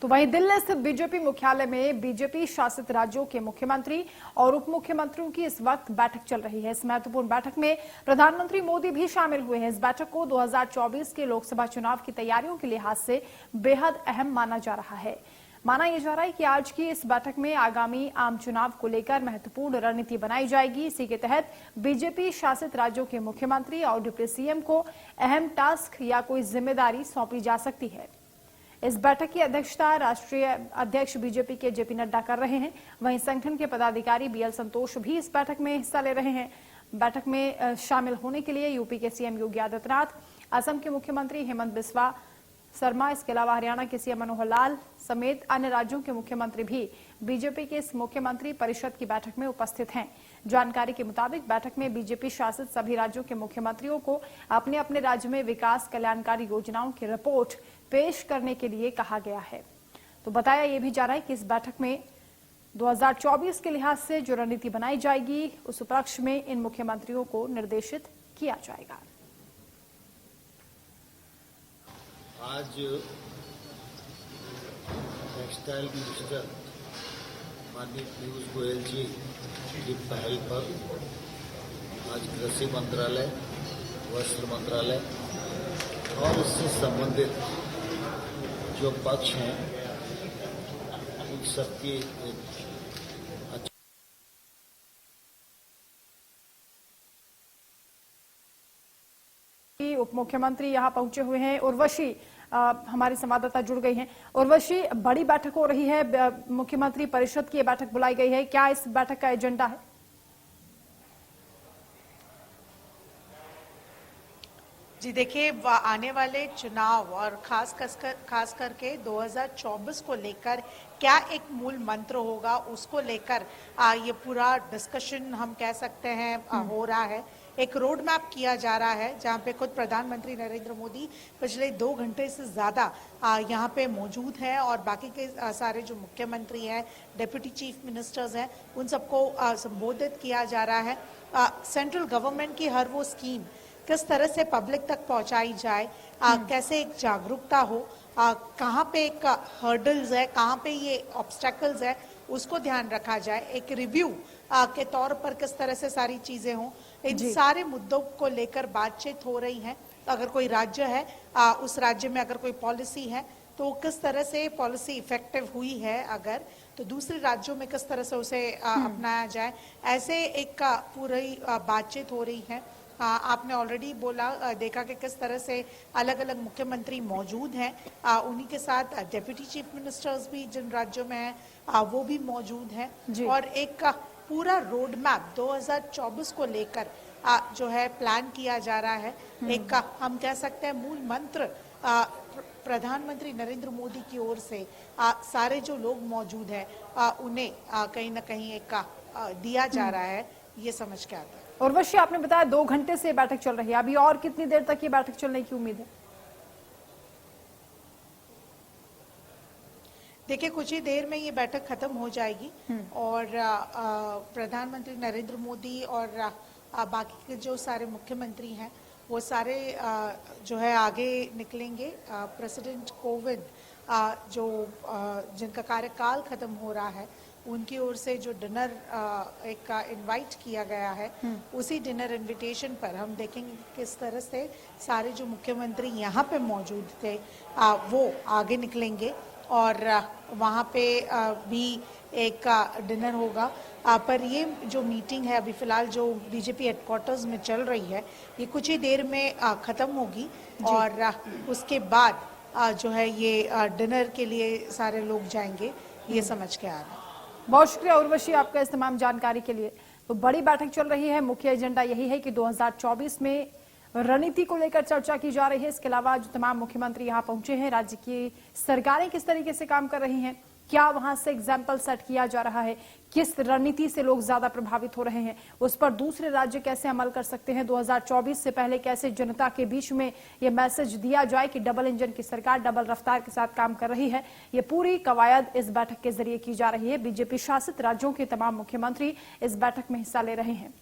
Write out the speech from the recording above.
तो वहीं दिल्ली स्थित बीजेपी मुख्यालय में बीजेपी शासित राज्यों के मुख्यमंत्री और उप मुख्यमंत्रियों की इस वक्त बैठक चल रही है। इस महत्वपूर्ण बैठक में प्रधानमंत्री मोदी भी शामिल हुए हैं। इस बैठक को 2024 के लोकसभा चुनाव की तैयारियों के लिहाज से बेहद अहम माना जा रहा है। माना यह जा रहा है कि आज की इस बैठक में आगामी आम चुनाव को लेकर महत्वपूर्ण रणनीति बनाई जाएगी। इसी के तहत बीजेपी शासित राज्यों के मुख्यमंत्री और डिप्टी सीएम को अहम टास्क या कोई जिम्मेदारी सौंपी जा सकती है। इस बैठक की अध्यक्षता राष्ट्रीय अध्यक्ष बीजेपी के जेपी नड्डा कर रहे हैं। वहीं संगठन के पदाधिकारी बीएल संतोष भी इस बैठक में हिस्सा ले रहे हैं। बैठक में शामिल होने के लिए यूपी के सीएम योगी आदित्यनाथ, असम के मुख्यमंत्री हेमंत बिस्वा शर्मा, इसके अलावा हरियाणा के सीएम मनोहर लाल समेत अन्य राज्यों के मुख्यमंत्री भी बीजेपी के इस मुख्यमंत्री परिषद की बैठक में उपस्थित हैं। जानकारी के मुताबिक बैठक में बीजेपी शासित सभी राज्यों के मुख्यमंत्रियों को अपने अपने राज्य में विकास कल्याणकारी योजनाओं की रिपोर्ट पेश करने के लिए कहा गया है। तो बताया यह भी जा रहा है कि इस बैठक में 2024 के लिहाज से जो रणनीति बनाई जाएगी उस उपलक्ष्य में इन मुख्यमंत्रियों को निर्देशित किया जाएगा। आज टेक्सटाइल मिनिस्टर माननीय पीयूष गोयल जी की पहल पर आज कृषि मंत्रालय, वस्त्र मंत्रालय और इससे संबंधित जो पक्ष हैं उन सबकी उप मुख्यमंत्री यहां पहुंचे हुए हैं। उर्वशी हमारी संवाददाता जुड़ गई हैं। उर्वशी, बड़ी बैठक हो रही है, मुख्यमंत्री परिषद की बैठक बुलाई गई है, क्या इस बैठक का एजेंडा है? जी देखिए, आने वाले चुनाव और खास करके 2024 को लेकर क्या एक मूल मंत्र होगा, उसको लेकर ये पूरा डिस्कशन हम कह सकते हैं हो रहा है। एक रोड मैप किया जा रहा है जहां पे खुद प्रधानमंत्री नरेंद्र मोदी पिछले 2 घंटे से ज्यादा यहां पे मौजूद हैं और बाकी के सारे जो मुख्यमंत्री हैं, डिप्टी चीफ मिनिस्टर्स हैं, उन सबको संबोधित किया जा रहा है। सेंट्रल गवर्नमेंट की हर वो स्कीम किस तरह से पब्लिक तक पहुंचाई जाए, कैसे एक जागरूकता हो, कहाँ पे एक हर्डल्स है, कहाँ पे ये ऑब्स्टेकल्स है, उसको ध्यान रखा जाए। एक रिव्यू के तौर पर किस तरह से सारी चीजें हों, इन सारे मुद्दों को लेकर बातचीत हो रही है। अगर कोई राज्य है, उस राज्य में अगर कोई पॉलिसी है तो किस तरह से पॉलिसी इफेक्टिव हुई है, अगर तो दूसरे राज्यों में किस तरह से उसे अपनाया जाए, ऐसे एक पूरी बातचीत हो रही है। आपने ऑलरेडी देखा कि किस तरह से अलग अलग मुख्यमंत्री मौजूद हैं, उन्हीं के साथ डिप्टी चीफ मिनिस्टर्स भी जिन राज्यों में हैं वो भी मौजूद हैं और एक पूरा रोड मैप 2024 को लेकर जो है प्लान किया जा रहा है। एक हम कह सकते हैं मूल मंत्र प्रधानमंत्री नरेंद्र मोदी की ओर से सारे जो लोग मौजूद हैं उन्हें कहीं ना कहीं एक दिया जा रहा है, ये समझ के आता है। उर्वशी, आपने बताया 2 घंटे से बैठक चल रही है, अभी और कितनी देर तक ये बैठक चलने की उम्मीद है? देखिए, कुछ ही देर में ये बैठक खत्म हो जाएगी और प्रधानमंत्री नरेंद्र मोदी और बाकी के जो सारे मुख्यमंत्री हैं वो सारे जो है आगे निकलेंगे। प्रेसिडेंट कोविंद जो जिनका कार्यकाल खत्म हो रहा है, उनकी ओर से जो डिनर एक इनवाइट किया गया है, उसी डिनर इनविटेशन पर हम देखेंगे किस तरह से सारे जो मुख्यमंत्री यहाँ पे मौजूद थे वो आगे निकलेंगे और वहाँ पे भी एक डिनर होगा। पर ये जो मीटिंग है अभी फिलहाल जो बीजेपी हेडक्वार्टर्स में चल रही है, ये कुछ ही देर में खत्म होगी और उसके बाद जो है ये डिनर के लिए सारे लोग जाएंगे, ये समझ के आ रहा है। बहुत शुक्रिया उर्वशी आपका इस तमाम जानकारी के लिए। तो बड़ी बैठक चल रही है, मुख्य एजेंडा यही है कि 2024 में रणनीति को लेकर चर्चा की जा रही है। इसके अलावा जो तमाम मुख्यमंत्री यहां पहुंचे हैं, राज्य की सरकारें किस तरीके से काम कर रही हैं, क्या वहां से एग्जाम्पल सेट किया जा रहा है, किस रणनीति से लोग ज्यादा प्रभावित हो रहे हैं, उस पर दूसरे राज्य कैसे अमल कर सकते हैं, 2024 से पहले कैसे जनता के बीच में यह मैसेज दिया जाए कि डबल इंजन की सरकार डबल रफ्तार के साथ काम कर रही है। ये पूरी कवायद इस बैठक के जरिए की जा रही है। बीजेपी शासित राज्यों के तमाम मुख्यमंत्री इस बैठक में हिस्सा ले रहे हैं।